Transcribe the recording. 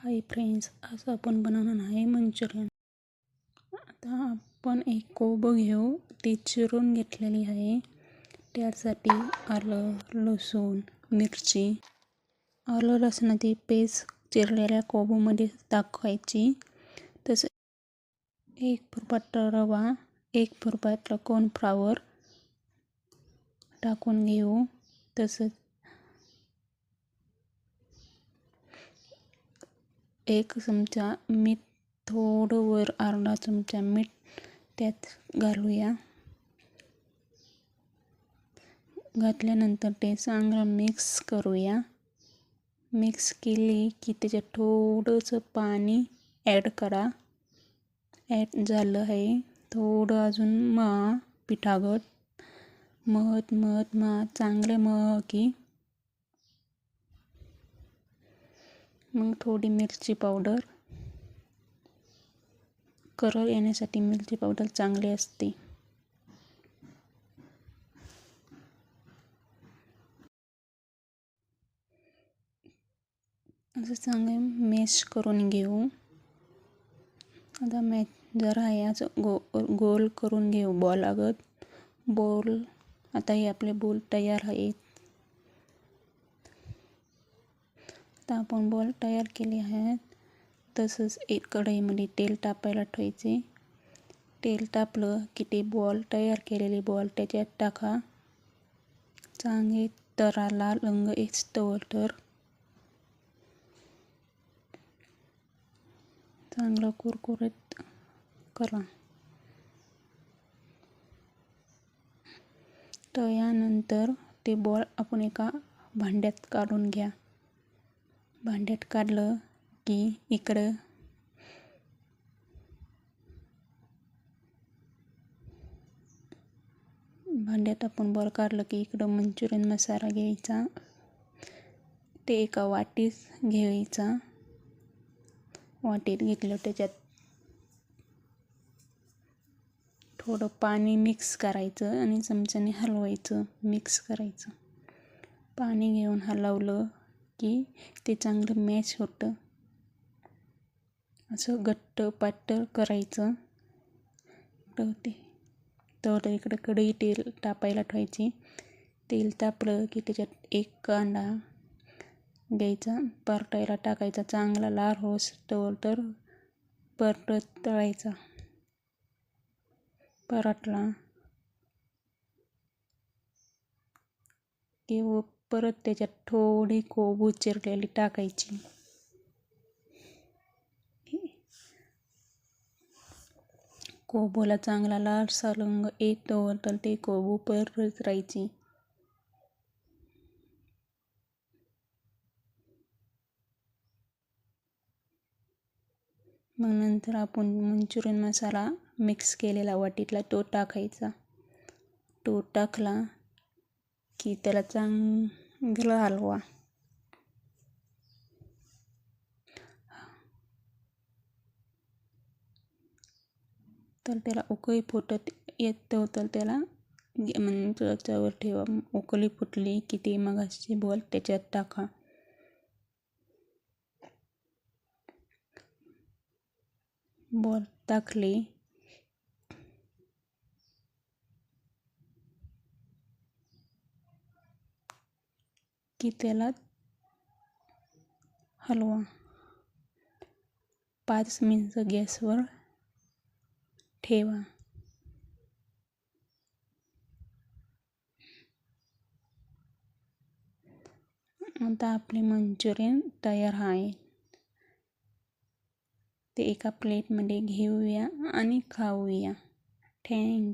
Hi friends, आज आपण बनवणार आहे मंचुरियन। आता आपण एक कोबं घेऊ, ती चिरून घेतलेली आहे। त्यासाठी आलं, लसूण, मिरची, आलं लसणाची पेस्ट चिरलेल्या कोबमध्ये टाकायची। तसं 1 पळपाट रवा, 1 पळपाट कॉर्नफ्लॉवर टाकून घेऊ। तसंच 1 चमचा मीठ, थोडं वर अर्धा चमचा मीठ त्यात घालूया। घातल्यानंतर ते चांगलं मिक्स करूया। मिक्स केली की त्याच्यात थोडंसं पाणी ॲड करा। ॲड झालं आहे, थोडं अजून मळा पिठागत। मळत चांगले मळ की मग थोडी मिरची पावडर, कलर येण्यासाठी मिरची पावडर चांगली असते। असं चांगले मॅश करून घेऊ। आता जरा आहे असं गोल करून घेऊ बॉल अगत। बॉल आता हे आपले बॉल तयार आहेत। आता आपण बॉल तयार केले आहेत। तसंच एक कढईमध्ये तेल तापायला ठेवायचे। तेल तापलं की ते बॉल तयार केलेले बॉल त्याच्यात टाका। चांगले लाल रंग येईस्तोवर तर चांगलं कुरकुरीत करा। तळल्यानंतर ते बॉल आपण एका भांड्यात काढून घ्या। भांड्यात काढलं की इकडं भांड्यात आपण बॉल काढलं की इकडं मंचुरियन मसाला घ्यायचा। ते एका वाटीत घ्यायचा। वाटीत घेतलं त्याच्यात थोडं पाणी मिक्स करायचं आणि चमच्याने हलवायचं, मिक्स करायचं। पाणी घेऊन हलवलं की ते चांगलं मॅश होतं। असं घट्ट पातळ करायचं। तर इकडे कढई तेल तापायला ठेवायची। तेल तापलं की त्याच्यात 1 कांदा घ्यायचा, परतायला टाकायचा। चांगला लाल होईस्तोवर तर परतत तळायचा। परतला की परत त्याच्यात थोडी कोबी चिरलेली टाकायची। कोबीला चांगला लालसर रंग येतोवर तर ते कोबी परतत राहायची। मग नंतर आपण मंचुरियन मसाला मिक्स केलेला वाटीतला तो टाकायचा। तो टाकला की त्याला चांगलं हलवा। तर त्याला उकळी फुटत येतो तर त्याला त्याच्यावर ठेवा। उकळी फुटली की ते मगाशी बॉल त्याच्यात टाका। बॉल टाकले की त्याला हलवा। 5 मिनिटं गॅसवर ठेवा। आता आपले मंचुरियन तयार आहे। ते एका प्लेटमध्ये घेऊया आणि खाऊया। थँक्यू।